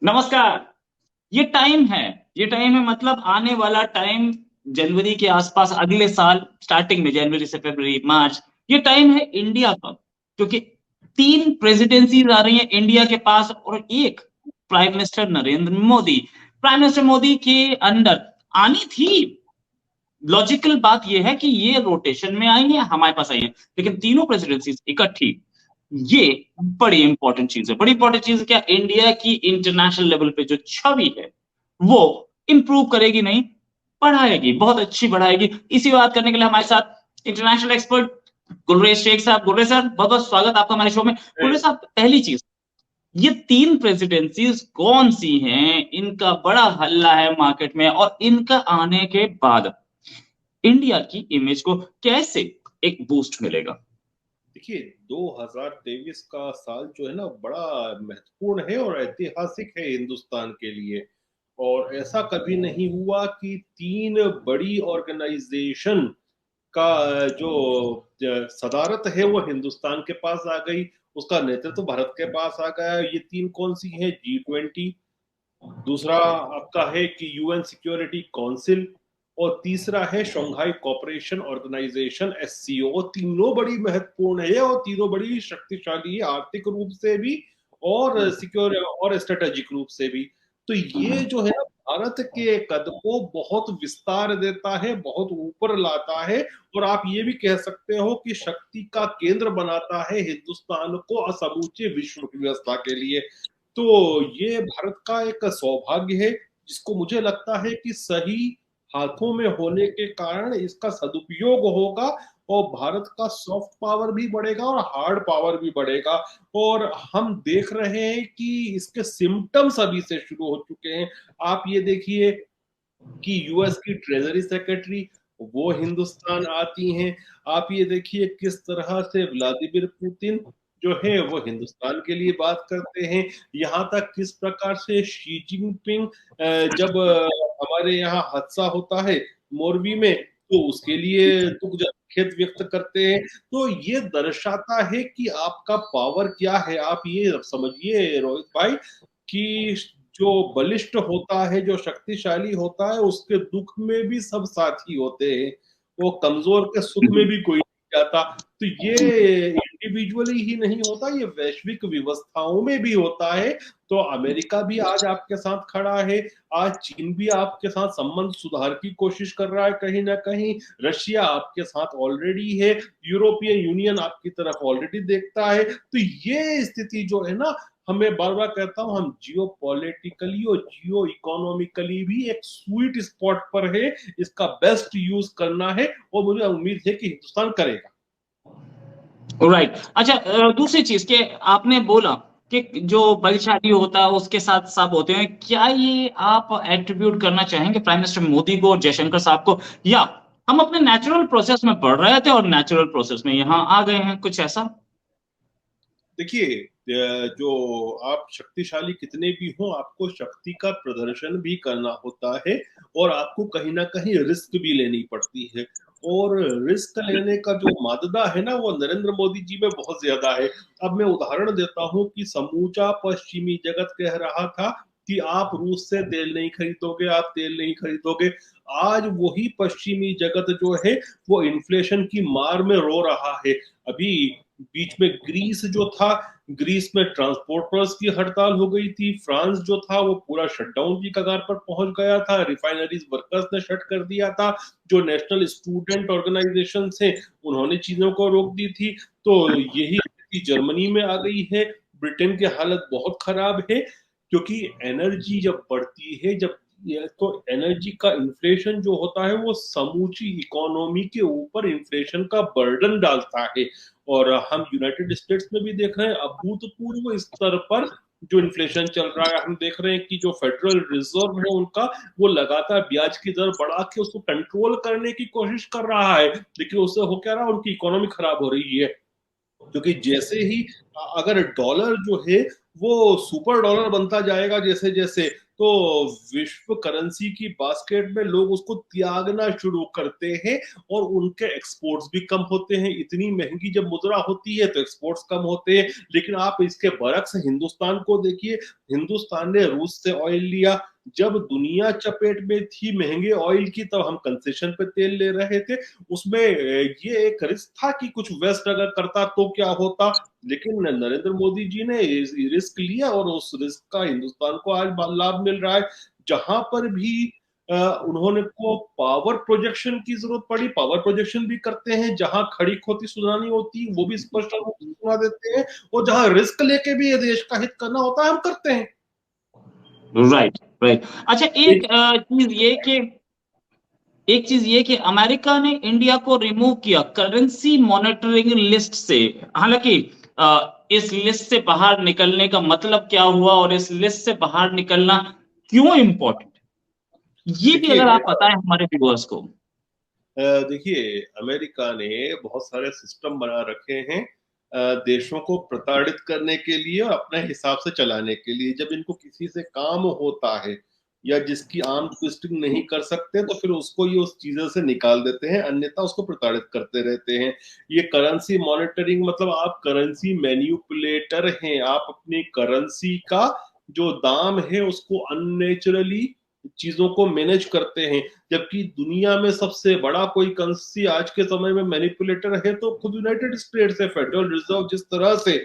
नमस्कार। ये टाइम है ये टाइम है मतलब आने वाला टाइम, जनवरी के आसपास, अगले साल स्टार्टिंग में, जनवरी से फरवरी मार्च, ये टाइम है इंडिया का। क्योंकि तीन प्रेसिडेंसीज आ रही हैं इंडिया के पास, और एक prime minister Narendra Modi. Prime minister Modi के अंडर आनी थी। लॉजिकल बात यह है कि ये रोटेशन में आई है, हमारे पास आई है, लेकिन तीनों प्रेसिडेंसीज इकट्ठी, ये बड़ी इंपॉर्टेंट चीज है। बड़ी इंपॉर्टेंट चीज है क्या? इंडिया की इंटरनेशनल लेवल पे जो छवि है वो इंप्रूव करेगी, नहीं बढ़ाएगी, बहुत अच्छी बढ़ाएगी। इसी बात करने के लिए हमारे साथ इंटरनेशनल एक्सपर्ट गुलरेज शेख साहब। गुलरेज सर, बहुत बहुत स्वागत आपका हमारे शो में। गुलरेज साहब, पहली चीज, ये तीन प्रेसिडेंसीज कौन सी हैं? इनका बड़ा हल्ला है मार्केट में, और इनका आने के बाद इंडिया की इमेज को कैसे एक बूस्ट मिलेगा? देखिए, 2023 का साल जो है ना बड़ा महत्वपूर्ण है और ऐतिहासिक है हिंदुस्तान के लिए। और ऐसा कभी नहीं हुआ कि तीन बड़ी ऑर्गेनाइजेशन का जो सदारत है वो हिंदुस्तान के पास आ गई। उसका नेतृत्व भारत के पास आ गया। ये तीन कौन सी है? G20, दूसरा आपका है कि यूएन सिक्योरिटी काउंसिल, और तीसरा है शंघाई कॉपरेशन ऑर्गेनाइजेशन SCO। तीनों बड़ी महत्वपूर्ण है और तीनों बड़ी शक्तिशाली है, आर्थिक रूप से भी और सिक्योर और स्ट्रेटेजिक रूप से भी। तो ये जो है भारत के कद को बहुत विस्तार देता है, बहुत ऊपर लाता है। और आप ये भी कह सकते हो कि शक्ति का केंद्र बनाता है हिंदुस्तान को समूचे विश्व की व्यवस्था के लिए। तो ये भारत का एक सौभाग्य है, जिसको मुझे लगता है कि सही हाथों में होने के कारण इसका सदुपयोग होगा और भारत का सॉफ्ट पावर भी बढ़ेगा और हार्ड पावर भी बढ़ेगा। और हम देख रहे हैं कि इसके सिम्टम्स अभी से शुरू हो चुके हैं। आप ये देखिए कि यूएस की ट्रेजरी सेक्रेटरी वो हिंदुस्तान आती हैं। आप ये देखिए किस तरह से व्लादिमीर पुतिन जो है वो हिंदुस्तान के लिए बात करते हैं। यहाँ तक किस प्रकार से शी जिनपिंग जब हमारे यहाँ हादसा होता है मोरबी में, तो उसके लिए दुख खेद व्यक्त करते हैं। तो ये दर्शाता है कि आपका पावर क्या है। आप ये समझिए रोहित भाई कि जो बलिष्ठ होता है, जो शक्तिशाली होता है, उसके दुख में भी सब साथी होते हैं। वो कमजोर के सुख में भी कोई नहीं जाता। तो ये इंडिविजुअली ही नहीं होता, ये वैश्विक व्यवस्थाओं में भी होता है। तो अमेरिका भी आज आपके साथ खड़ा है। आज चीन भी आपके साथ संबंध सुधार की कोशिश कर रहा है कहीं ना कहीं। रशिया आपके साथ ऑलरेडी है। यूरोपियन यूनियन आपकी तरफ ऑलरेडी देखता है। तो ये स्थिति जो है ना, हमें बार बार कहता हूं, हम जियो पॉलिटिकली और जियो इकोनॉमिकली भी एक स्वीट स्पॉट पर है। इसका बेस्ट यूज करना है और मुझे उम्मीद है कि हिंदुस्तान करेगा। राइट। अच्छा, दूसरी चीज के आपने बोला कि जो बलशाली होता है उसके साथ सब होते हैं, क्या ये आप एट्रीब्यूट करना चाहेंगे प्राइम मिनिस्टर मोदी को और जयशंकर साहब को, या हम अपने नेचुरल प्रोसेस में बढ़ रहे थे और नेचुरल प्रोसेस में यहाँ आ गए हैं, कुछ ऐसा? देखिए, जो आप शक्तिशाली कितने भी हो, आपको शक्ति का प्रदर्शन भी करना होता है और आपको कहीं ना कहीं रिस्क भी लेनी पड़ती है। और रिस्क लेने का जो माददा है ना, वो नरेंद्र मोदी जी में बहुत ज्यादा है। अब मैं उदाहरण देता हूं कि समूचा पश्चिमी जगत कह रहा था कि आप रूस से तेल नहीं खरीदोगे, आप तेल नहीं खरीदोगे। आज वही पश्चिमी जगत जो है वो इन्फ्लेशन की मार में रो रहा है। अभी बीच में ग्रीस जो था, ग्रीस में ट्रांसपोर्टर्स की हड़ताल हो गई थी। फ्रांस जो था वो पूरा शटडाउन की कगार पर पहुंच गया था। रिफाइनरीज वर्कर्स ने शट कर दिया था। जो नेशनल स्टूडेंट ऑर्गेनाइजेशन थे उन्होंने चीजों को रोक दी थी। तो यही स्थिति जर्मनी में आ गई है। ब्रिटेन की हालत बहुत खराब है, क्योंकि एनर्जी जब बढ़ती है, जब तो एनर्जी का इन्फ्लेशन जो होता है वो समूची इकोनॉमी के ऊपर इन्फ्लेशन का बर्डन डालता है। और हम यूनाइटेड स्टेट्स में भी देख रहे हैं अभूतपूर्व स्तर पर जो इन्फ्लेशन चल रहा है। हम देख रहे हैं कि जो फेडरल रिजर्व है उनका, वो लगातार ब्याज की दर बढ़ा के उसको कंट्रोल करने की कोशिश कर रहा है। लेकिन उससे हो क्या रहा है, उनकी इकोनॉमी खराब हो रही है। क्योंकि जैसे ही अगर डॉलर जो है वो सुपर डॉलर बनता जाएगा जैसे जैसे, तो विश्व करेंसी की बास्केट में लोग उसको त्यागना शुरू करते हैं और उनके एक्सपोर्ट्स भी कम होते हैं। इतनी महंगी जब मुद्रा होती है तो एक्सपोर्ट्स कम होते हैं। लेकिन आप इसके बरक्स हिंदुस्तान को देखिए, हिंदुस्तान ने रूस से ऑयल लिया, जब दुनिया चपेट में थी महंगे ऑयल की तब हम कंसेशन पे तेल ले रहे थे। उसमें ये एक रिस्क था कि कुछ वेस्ट अगर करता तो क्या होता, लेकिन नरेंद्र मोदी जी ने रिस्क लिया और उस रिस्क का हिंदुस्तान को आज लाभ मिल रहा है। जहां पर भी उन्होंने को पावर प्रोजेक्शन की जरूरत पड़ी, पावर प्रोजेक्शन भी करते हैं, जहां खड़ी खोटी सुनानी होती वो भी स्पष्ट रूप से सुना देते हैं, और जहां रिस्क लेके भी ये देश का हित करना होता है हम करते हैं। Right, right. अच्छा, एक चीज ये कि अमेरिका ने इंडिया को रिमूव किया करेंसी मॉनिटरिंग लिस्ट से। हालांकि इस लिस्ट से बाहर निकलने का मतलब क्या हुआ और इस लिस्ट से बाहर निकलना क्यों इंपॉर्टेंट, ये भी देखिए अगर आप बताएं हमारे व्यूअर्स को। देखिए अमेरिका ने बहुत सारे सिस्टम बना रखे हैं देशों को प्रताड़ित करने के लिए और अपने हिसाब से चलाने के लिए। जब इनको किसी से काम होता है या जिसकी आम ट्विस्टिंग नहीं कर सकते तो फिर उसको ये उस चीजों से निकाल देते हैं, अन्यथा उसको प्रताड़ित करते रहते हैं। ये करेंसी मॉनिटरिंग मतलब आप करेंसी मैन्युपुलेटर हैं, आप अपनी करेंसी का जो दाम है उसको अननेचुरली चीजों को मैनेज करते हैं। जबकि दुनिया में सबसे बड़ा कोई करेंसी आज के समय में मैनिपुलेटर है तो खुद यूनाइटेड स्टेट्स है। फेडरल रिजर्व जिस तरह से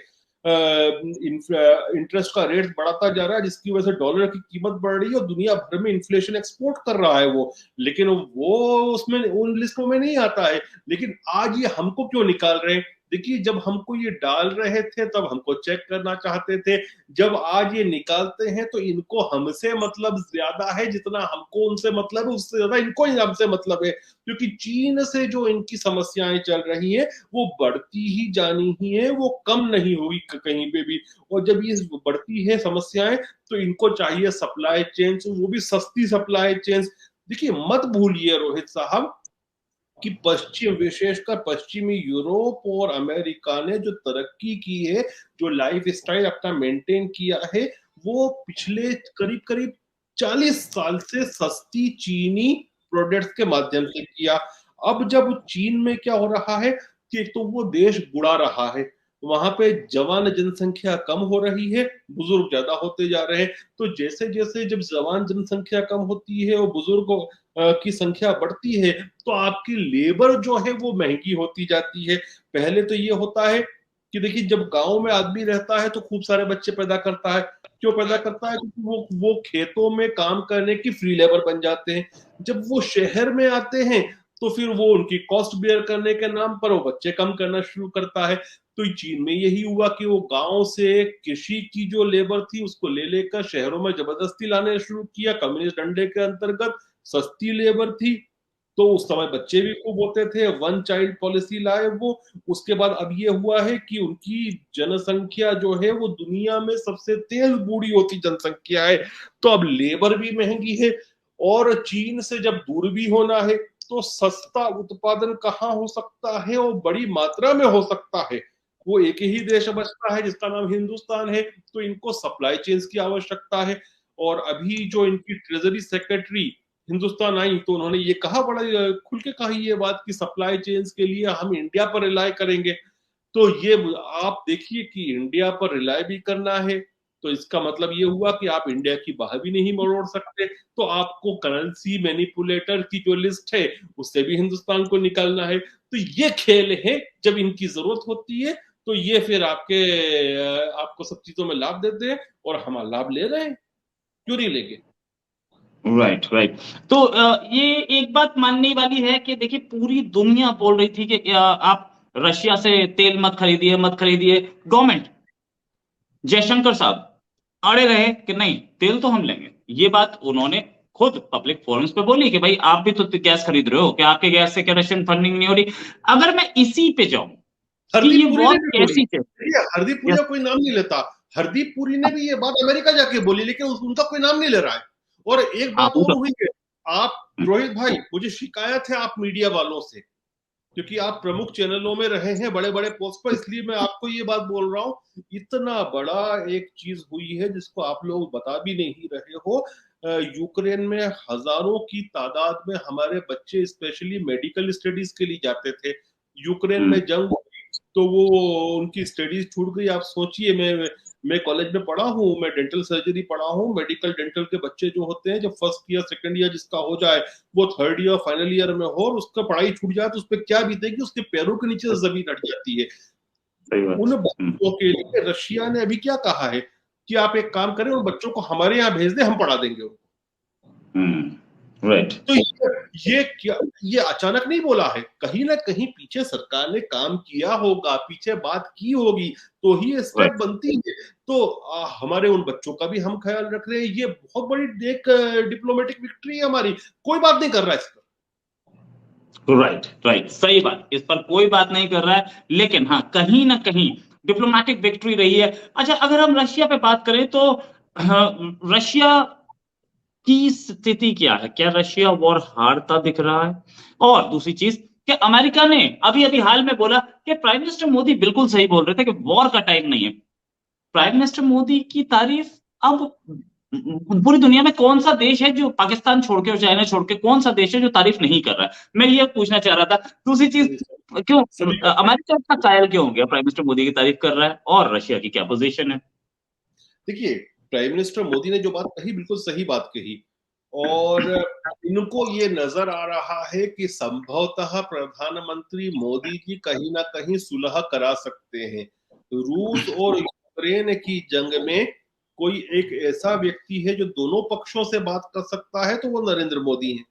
इंटरेस्ट का रेट बढ़ाता जा रहा है जिसकी वजह से डॉलर की कीमत बढ़ रही है और दुनिया भर में इन्फ्लेशन एक्सपोर्ट कर रहा है वो, लेकिन वो उसमें उन लिस्टों में नहीं आता है। लेकिन आज ये हमको क्यों निकाल रहे हैं? देखिए जब हमको ये डाल रहे थे तब हमको चेक करना चाहते थे, जब आज ये निकालते हैं तो इनको हमसे मतलब ज्यादा है, जितना हमको उनसे मतलब है उससे ज्यादा इनको ही हमसे मतलब है। क्योंकि चीन से जो इनकी समस्याएं चल रही है वो बढ़ती ही जानी ही है, वो कम नहीं हुई कहीं पे भी। और जब ये बढ़ती है समस्याएं तो इनको चाहिए सप्लाई चेन, वो भी सस्ती सप्लाई चेन। देखिए मत भूलिए रोहित साहब कि पश्चिम विशेषकर पश्चिमी यूरोप और अमेरिका ने जो तरक्की की है, जो लाइफ स्टाइल अपना मेंटेन किया है, वो पिछले करीब करीब 40 साल से सस्ती चीनी प्रोडक्ट्स के माध्यम से किया। अब जब चीन में क्या हो रहा है कि एक तो वो देश बुढ़ा रहा है, वहां पे जवान जनसंख्या कम हो रही है, बुजुर्ग ज्यादा होते जा रहे हैं। तो जैसे जैसे जब जवान जनसंख्या कम होती है और बुजुर्ग की संख्या बढ़ती है तो आपकी लेबर जो है वो महंगी होती जाती है। पहले तो ये होता है कि देखिए जब गांव में आदमी रहता है तो खूब सारे बच्चे पैदा करता है। क्यों पैदा करता है? क्योंकि वो खेतों में काम करने की फ्री लेबर बन जाते हैं। जब वो शहर में आते हैं तो फिर वो उनकी कॉस्ट बेयर करने के नाम पर वो बच्चे कम करना शुरू करता है। तो चीन में यही हुआ कि वो गांव से कृषि की जो लेबर थी उसको ले लेकर शहरों में जबरदस्ती लाने शुरू किया, कम्युनिस्ट डंडे के अंतर्गत। सस्ती लेबर थी तो उस समय बच्चे भी खूब होते थे, वन चाइल्ड पॉलिसी लाए वो। उसके बाद अब ये हुआ है कि उनकी जनसंख्या जो है वो दुनिया में सबसे तेज बूढ़ी होती जनसंख्या है, तो अब लेबर भी महंगी है। और चीन से जब दूर भी होना है तो सस्ता उत्पादन कहाँ हो सकता है और बड़ी मात्रा में हो सकता है? वो एक ही देश बचता है जिसका नाम हिंदुस्तान है। तो इनको सप्लाई चेन की आवश्यकता है। और अभी जो इनकी ट्रेजरी सेक्रेटरी हिंदुस्तान आई तो उन्होंने ये कहा, बड़ा खुल के कहा ये बात कि सप्लाई चेन्स के लिए हम इंडिया पर रिलाय करेंगे। तो ये आप देखिए कि इंडिया पर रिलाय भी करना है तो इसका मतलब ये हुआ कि आप इंडिया की बाह भी नहीं मरोड़ सकते। तो आपको करेंसी मैनिपुलेटर की जो लिस्ट है उससे भी हिंदुस्तान को निकालना है। तो ये खेल है, जब इनकी जरूरत होती है तो ये फिर आपको सब चीजों में लाभ देते हैं और हम लाभ ले रहे हैं, क्यों नहीं लेंगे? Right, right. तो ये एक बात मानने वाली है कि देखिए पूरी दुनिया बोल रही थी कि आप रशिया से तेल मत खरीदिए, मत खरीदिए। गवर्नमेंट, जयशंकर साहब अड़े रहे कि नहीं, तेल तो हम लेंगे। ये बात उन्होंने खुद पब्लिक फोरम्स पे बोली कि भाई आप भी तो गैस खरीद रहे हो, क्या आपके गैस से क्या रशियन फंडिंग नहीं हो रही? अगर मैं इसी पे जाऊं कि हरदीप ये पुरी वॉर ने भी बोली। कैसी है। देखिए हरदीप पुरी का कोई नाम नहीं लेता, हरदीप पुरी ने भी ये बात अमेरिका जाके बोली, लेकिन उनका कोई नाम नहीं ले रहा है। और एक हाँ, बात वो और तो हुई है, आप रोहित भाई मुझे शिकायत है आप मीडिया वालों से, क्योंकि आप प्रमुख चैनलों में रहे हैं, बड़े बड़े पोस्ट पर, इसलिए मैं आपको ये बात बोल रहा हूँ। इतना बड़ा एक चीज हुई है जिसको आप लोग बता भी नहीं रहे हो। यूक्रेन में हजारों की तादाद में हमारे बच्चे स्पेशली मेडिकल स्टडीज के लिए जाते थे। यूक्रेन में जंग हुई तो वो उनकी स्टडीज छूट गई। आप सोचिए, मैं कॉलेज में पढ़ा हूँ, मैं डेंटल सर्जरी पढ़ा हूँ। मेडिकल डेंटल के बच्चे जो होते हैं, जब फर्स्ट ईयर सेकंड ईयर जिसका हो जाए, वो थर्ड ईयर फाइनल ईयर में हो और उसका पढ़ाई छूट जाए, तो उस पर क्या बीतेगी, उसके पैरों के नीचे से जमीन हट जाती है। सही बात। उन बच्चों के लिए रशिया ने अभी क्या कहा है कि आप एक काम करें, उन बच्चों को हमारे यहाँ भेज दें, हम पढ़ा देंगे उनको। राइट। तो ये क्या, ये अचानक नहीं बोला है, कहीं ना कहीं पीछे सरकार ने काम किया होगा, पीछे बात की होगी, तो ही ये स्टेप राइट। बनती है। तो हमारे उन बच्चों का भी हम ख्याल रख रहे हैं। ये बहुत बड़ी एक डिप्लोमेटिक विक्ट्री है हमारी। कोई बात नहीं कर रहा है इस पर। राइट। राइट, सही बात, इस पर कोई बात नहीं कर रहा है, लेकिन हाँ, कहीं ना कहीं डिप्लोमेटिक विक्ट्री रही है। अच्छा, अगर हम रशिया पे बात करें तो रशिया की स्थिति क्या है? क्या रशिया वॉर हारता दिख रहा है? और दूसरी चीज, कि अमेरिका ने अभी अभी हाल में बोला कि प्राइम मिनिस्टर मोदी बिल्कुल सही बोल रहे थे कि वॉर का टाइम नहीं है। प्राइम मिनिस्टर मोदी की तारीफ अब पूरी दुनिया में कौन सा देश है जो पाकिस्तान छोड़ के और चाइना छोड़ के, कौन सा देश है जो तारीफ नहीं कर रहा है? मैं ये पूछना चाह रहा था। दूसरी चीज, क्यों सभी अमेरिका इतना कायल क्यों हो गया, प्राइम मिनिस्टर मोदी की तारीफ कर रहा है, और रशिया की क्या पोजीशन है? देखिए, प्राइम मिनिस्टर मोदी ने जो बात कही, बिल्कुल सही बात कही। और इनको ये नजर आ रहा है कि संभवतः प्रधानमंत्री मोदी जी कहीं ना कहीं सुलह करा सकते हैं। रूस और यूक्रेन की जंग में कोई एक ऐसा व्यक्ति है जो दोनों पक्षों से बात कर सकता है, तो वो नरेंद्र मोदी है।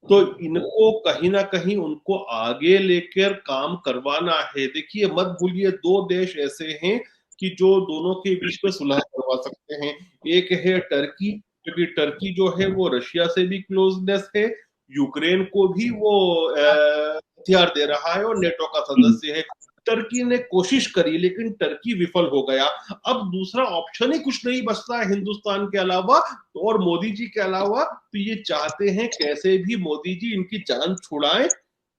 तो इनको कहीं ना कहीं उनको आगे लेकर काम करवाना है। देखिए, मत भूलिए, दो देश ऐसे हैं कि जो दोनों के बीच में सुलह करवा सकते हैं। एक है टर्की, क्योंकि टर्की जो है वो रशिया से भी क्लोजनेस है, यूक्रेन को भी वो हथियार दे रहा है और नेटो का सदस्य है। टर्की ने कोशिश करी लेकिन टर्की विफल हो गया। अब दूसरा ऑप्शन ही कुछ नहीं बचता है हिंदुस्तान के अलावा और मोदी जी के अलावा। तो ये चाहते हैं कैसे भी मोदी जी इनकी जान छुड़ाएं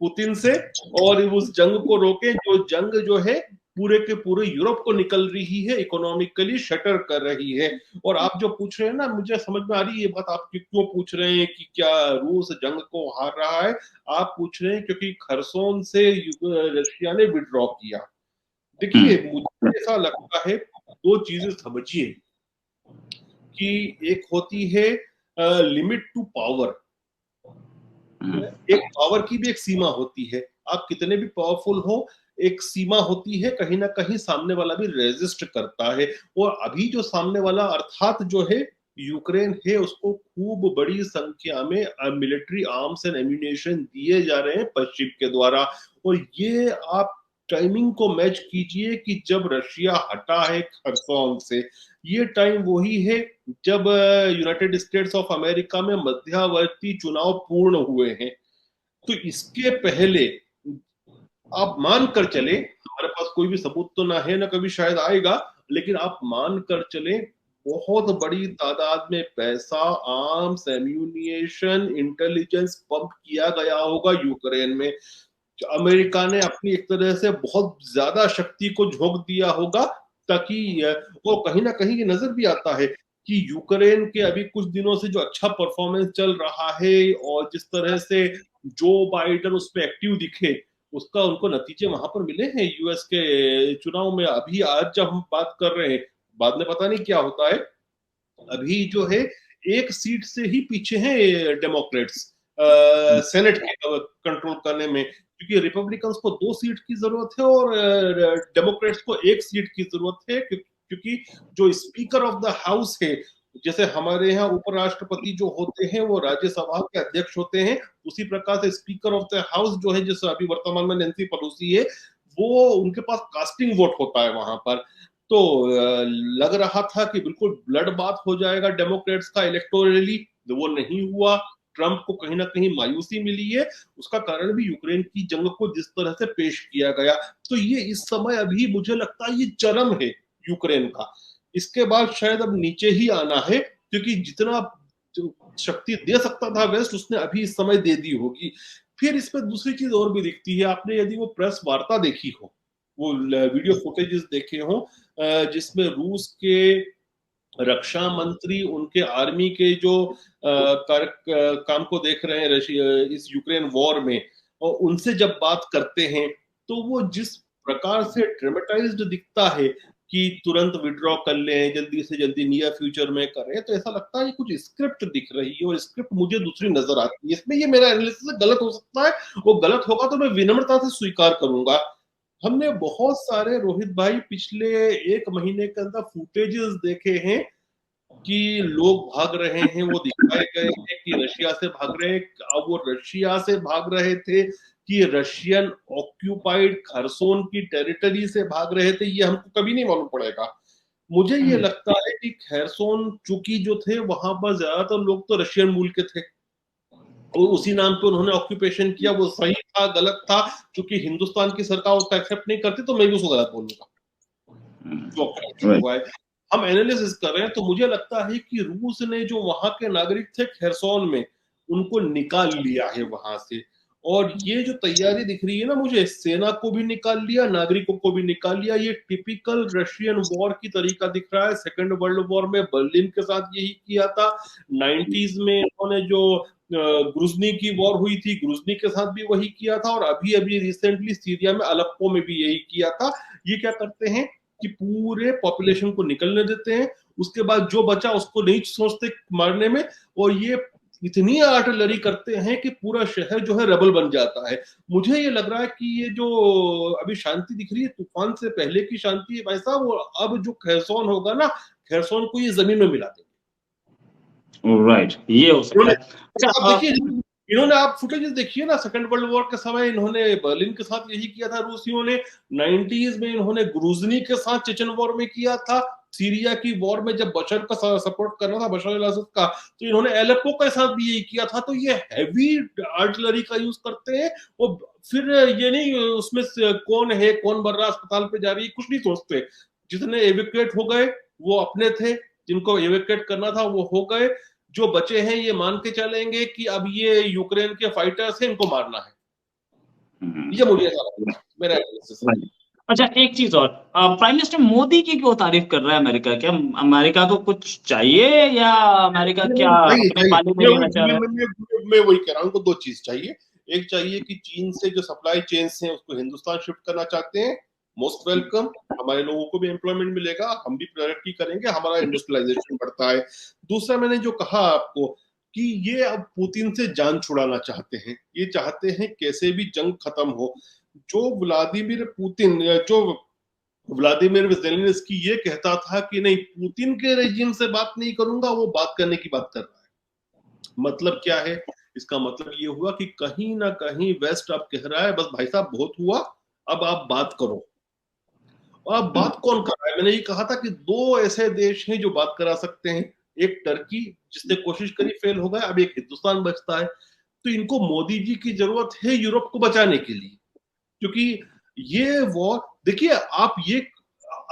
पुतिन से और उस जंग को रोकें, जो जंग जो है पूरे के पूरे यूरोप को निकल रही है, इकोनॉमिकली शटर कर रही है। और आप जो पूछ रहे हैं ना, मुझे समझ में आ रही है ये बात, आप क्यों पूछ रहे हैं कि क्या रूस जंग को हार रहा है। आप पूछ रहे हैं क्योंकि खरसोन से रशिया ने विड्रॉ किया। देखिए, मुझे ऐसा लगता है, दो चीजें समझिए कि एक होती है लिमिट टू पावर। एक पावर की भी एक सीमा होती है। आप कितने भी पावरफुल हो, एक सीमा होती है, कहीं ना कहीं सामने वाला भी रेजिस्ट करता है। और अभी जो सामने वाला अर्थात जो है यूक्रेन है, उसको खूब बड़ी संख्या में मिलिट्री आर्म्स एंड एम्यूनेशन दिए जा रहे हैं पश्चिम के द्वारा। और ये आप टाइमिंग को मैच कीजिए कि जब रशिया हटा है खरसोन से, ये टाइम वही है जब यूनाइटेड स्टेट्स ऑफ अमेरिका में मध्यावर्ती चुनाव पूर्ण हुए हैं। तो इसके पहले आप मान कर चले, हमारे पास कोई भी सबूत तो ना है, ना कभी शायद आएगा, लेकिन आप मान कर चले बहुत बड़ी तादाद में पैसा, आर्म्स, एम्यूनिशन, इंटेलिजेंस पंप किया गया होगा यूक्रेन में। अमेरिका ने अपनी एक तरह से बहुत ज्यादा शक्ति को झोंक दिया होगा ताकि वो कहीं ना कहीं ये नजर भी आता है कि यूक्रेन के अभी कुछ दिनों से जो अच्छा परफॉर्मेंस चल रहा है और जिस तरह से जो बाइडन उसमें एक्टिव दिखे, उसका उनको नतीजे वहां पर मिले हैं यूएस के चुनाव में। अभी आज जब हम बात कर रहे हैं, बाद में पता नहीं क्या होता है। अभी जो है एक सीट से ही पीछे हैं डेमोक्रेट्स सेनेट के कंट्रोल करने में, क्योंकि रिपब्लिकन्स को 2 सीट की जरूरत है और डेमोक्रेट्स को 1 सीट की जरूरत है। क्योंकि जो स्पीकर ऑफ द हाउस है, जैसे हमारे यहाँ उपराष्ट्रपति जो होते हैं वो राज्यसभा के अध्यक्ष होते हैं, उसी प्रकार से स्पीकर ऑफ द हाउस जो है, जैसे अभी वर्तमान में नैन्सी पेलोसी है, वो उनके पास कास्टिंग वोट होता है वहां पर। तो लग रहा था कि बिल्कुल ब्लड बात हो जाएगा डेमोक्रेट्स का इलेक्टोरली, वो नहीं हुआ। ट्रंप को कहीं ना कहीं मायूसी मिली है। उसका कारण भी यूक्रेन की जंग को जिस तरह से पेश किया गया। तो ये इस समय अभी मुझे लगता है ये चरम है यूक्रेन का। इसके बाद शायद अब नीचे ही आना है, क्योंकि जितना शक्ति दे सकता था वेस्ट, उसने अभी इस समय दे दी होगी। फिर इसमें दूसरी चीज और भी दिखती है, आपने यदि वो प्रेस वार्ता देखी हो, वो वीडियो फुटेजेस देखे हो, जिसमें रूस के रक्षा मंत्री उनके आर्मी के जो काम को देख रहे हैं रशिया इस यूक्रेन वॉर में, और उनसे जब बात करते हैं तो वो जिस प्रकार से ड्रामेटाइज्ड दिखता है कि तुरंत विड्रॉ कर लें, जल्दी से जल्दी नियर फ्यूचर में करें, तो ऐसा लगता है कुछ स्क्रिप्ट दिख रही है और स्क्रिप्ट मुझे दूसरी नजर आती है। इसमें ये मेरा एनालिसिस गलत हो सकता है, वो गलत होगा तो मैं विनम्रता से स्वीकार करूंगा। हमने बहुत सारे रोहित भाई पिछले 1 महीने के अंदर फुटेजेस देखे हैं कि लोग भाग रहे हैं, वो दिखाए गए हैं कि रशिया से भाग रहे हैं। अब वो रशिया से भाग रहे थे कि रशियन ऑक्यूपाइड खरसोन की टेरिटरी से भाग रहे थे, ये हमको कभी नहीं मालूम पड़ेगा। मुझे ये लगता है कि खरसोन चूंकि जो थे वहां पर ज्यादातर लोग तो रशियन मूल के थे और उसी नाम पे उन्होंने ऑक्यूपेशन किया, वो सही था गलत था, क्योंकि हिंदुस्तान की सरकार उसका एक्सेप्ट नहीं करती तो मैं भी उसको गलत बोलूंगा जो हुआ है। हम एनालिसिस कर रहे हैं तो मुझे लगता है कि रूस ने जो वहां के नागरिक थे खेरसोन में, उनको निकाल लिया है वहां से। और ये जो तैयारी दिख रही है ना, मुझे सेना को भी निकाल लिया, नागरिकों को भी निकाल लिया, ये टिपिकल रशियन वॉर की तरीका दिख रहा है। सेकेंड वर्ल्ड वॉर में बर्लिन के साथ यही किया था, 90s में इन्होंने जो ग्रुजनी की वॉर हुई थी, ग्रुजनी के साथ भी वही किया था, और अभी अभी रिसेंटली सीरिया में अलेप्पो में भी यही किया था। ये क्या करते हैं कि पूरे पॉपुलेशन को निकलने देते हैं, उसके बाद जो बचा उसको नहीं सोचते मारने में, और ये इतनी आर्टिलरी करते हैं कि पूरा शहर जो है रेबल बन जाता है। मुझे ये लग रहा है कि ये जो अभी शांति दिख रही है तूफान से पहले की शांति है भाई साहब, वो अब जो खैरसोन होगा ना, खैरसोन को ये जमीन में मिला देंगे। राइट, ये हो सकता है। आप देखिए इन्होंने, आप फुटेज देखिए ना, सेकंड वर्ल्ड वॉर के समय इन्होंने बर्लिन के साथ यही किया था रूसियों ने, 90s में इन्होंने ग्रुजनी के साथ चेचन वॉर में किया था, सीरिया की वॉर में जब बशर का सपोर्ट करना था, बशर अल असद का, तो इन्होंने एलेप्पो के साथ भी यही किया था। तो ये हैवी आर्टिलरी का यूज करते हैं, और फिर ये नहीं उसमें कौन है कौन मर रहा अस्पताल पे जा रही है कुछ नहीं सोचते। जितने एविक्यूएट हो गए वो अपने थे, जिनको एविक्यूएट करना था वो हो गए, जो बचे हैं ये मान के चलेंगे कि अब ये यूक्रेन के फाइटर्स हैं, इनको मारना है। ये मुझे ऐसा लगता है, मेरा एनालिसिस है। अच्छा, एक चीज और, प्राइम मिनिस्टर मोदी की क्यों तारीफ कर रहा है अमेरिका? क्या अमेरिका को कुछ चाहिए, या अमेरिका क्या अपने पाले में लेना चाह रहा है? मैं वही कह रहा हूँ, उनको 2 चीज चाहिए। एक चाहिए कि चीन से जो सप्लाई चेन्स हैं उसको हिंदुस्तान शिफ्ट करना चाहते हैं, मोस्ट वेलकम, हमारे लोगों को भी एम्प्लॉयमेंट मिलेगा, हम भी तरक्की करेंगे, हमारा इंडस्ट्रियलाइजेशन बढ़ता है। दूसरा, मैंने जो कहा आपको कि ये अब पुतिन से जान छुड़ाना चाहते हैं, ये चाहते हैं कैसे भी जंग खत्म हो। जो व्लादिमीर पुतिन, जो व्लादिमीर ज़ेलेंस्की ये कहता था कि नहीं पुतिन के रेजिम से बात नहीं करूंगा, वो बात करने की बात कर रहा है। मतलब क्या है इसका? मतलब ये हुआ कि कहीं ना कहीं वेस्ट अब कह रहा है बस भाई साहब बहुत हुआ, अब आप बात करो। और अब बात कौन कर रहा है? मैंने ये कहा था कि 2 ऐसे देश हैं जो बात करा सकते हैं, एक टर्की जिसने कोशिश करी फेल हो गया, अब एक हिंदुस्तान बचता है। तो इनको मोदी जी की जरूरत है यूरोप को बचाने के लिए, क्योंकि ये वॉर, देखिए आप ये,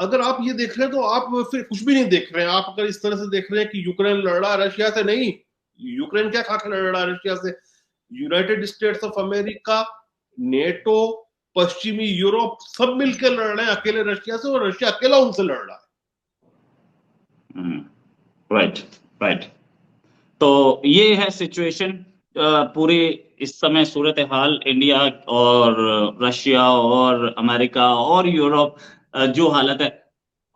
अगर आप ये देख रहे हैं तो आप फिर कुछ भी नहीं देख रहे हैं। आप अगर इस तरह से देख रहे हैं कि यूक्रेन लड़ रहा है रशिया से, नहीं, यूक्रेन क्या खा लड़ रहा है रशिया से? United states of America, NATO, पश्चिमी यूरोप सब मिलकर लड़ रहे हैं अकेले रशिया से, और रशिया अकेला उनसे लड़ रहा है। Right, right. तो ये है सिचुएशन पूरी इस समय, सूरत हाल इंडिया और रशिया और अमेरिका और यूरोप, जो हालत है।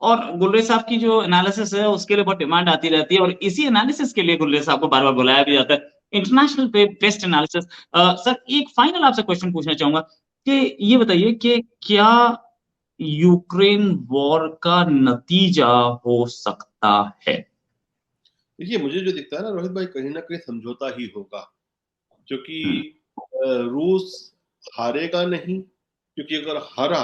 और गुलरेज साहब की जो एनालिसिस है उसके लिए बहुत डिमांड आती रहती है, और इसी एनालिसिस के लिए गुलरेज साहब को बार बार बुलाया भी जाता है, इंटरनेशनल बेस्ट एनालिसिस। सर, एक फाइनल आपसे क्वेश्चन पूछना चाहूंगा कि ये बताइए कि क्या यूक्रेन वॉर का नतीजा हो सकता है? देखिए मुझे जो दिखता है ना रोहित भाई, कहीं ना कहीं समझौता ही होगा, क्योंकि रूस हारेगा नहीं, क्योंकि अगर हारा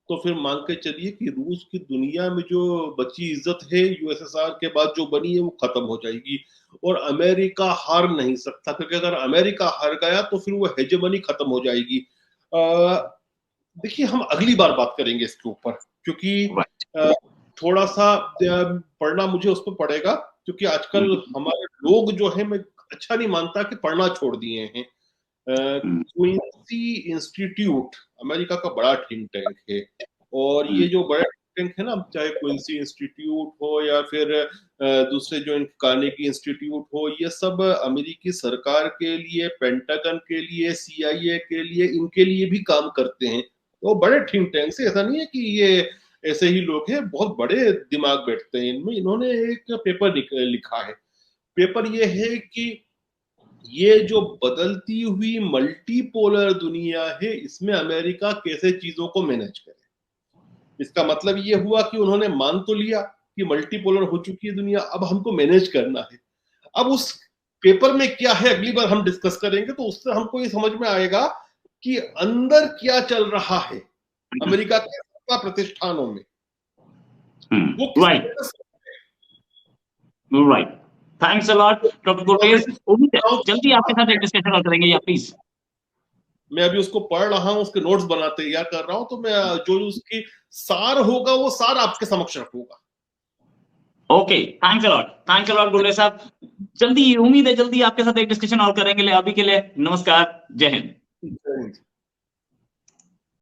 तो फिर मान के चलिए कि रूस की दुनिया में जो बची इज्जत है यूएसएसआर के बाद जो बनी है वो खत्म हो जाएगी। और अमेरिका हार नहीं सकता, क्योंकि अगर अमेरिका हार गया तो फिर वो हेजेमनी खत्म हो जाएगी। देखिए हम अगली बार बात करेंगे इसके ऊपर, क्योंकि थोड़ा सा पढ़ना मुझे उस पर पड़ेगा, क्योंकि आजकल हमारे लोग जो है, मैं अच्छा नहीं मानता कि पढ़ना छोड़ दिए हैं। क्विंसी इंस्टीट्यूट अमेरिका का बड़ा थिंक टैंक है, और ये जो बड़ा थिंक है ना, चाहे क्विंसी इंस्टीट्यूट हो या फिर दूसरे जो कार्नेगी इंस्टीट्यूट हो, ये सब अमेरिकी सरकार के लिए, पेंटागन के लिए, CIA के लिए, इनके लिए भी काम करते हैं। तो बड़े थिंक टैंक से, ऐसा नहीं है कि ये ऐसे ही लोग हैं, बहुत बड़े दिमाग बैठते हैं इनमें। इन्होंने एक पेपर लिखा है। पेपर ये है कि ये जो बदलती हुई मल्टीपोलर दुनिया है, इसमें अमेरिका कैसे चीजों को मैनेज करे। इसका मतलब ये हुआ कि उन्होंने मान तो लिया कि मल्टीपोलर हो चुकी है दुनिया, अब हमको मैनेज करना है। अब उस पेपर में क्या है अगली बार हम डिस्कस करेंगे, तो उससे हमको ये समझ में आएगा कि अंदर क्या चल रहा है अमेरिका के सत्ता प्रतिष्ठानों में, वो right right. Thanks a lot doctor गुररेज। उम्मीद है जल्दी आपके साथ एक डिस्कशन और करेंगे। या प्लीज। मैं अभी उसको पढ़ रहा हूँ, उसके नोट्स बना तैयार कर रहा हूँ, तो मैं जो उसकी सार होगा वो सार आपके समक्ष रखूंगा। ओके, थैंक्स अ लॉट गुररेज साहब। जल्दी, उम्मीद है जल्दी आपके साथ एक डिस्कशन और करेंगे। अभी के लिए नमस्कार, जय हिंद।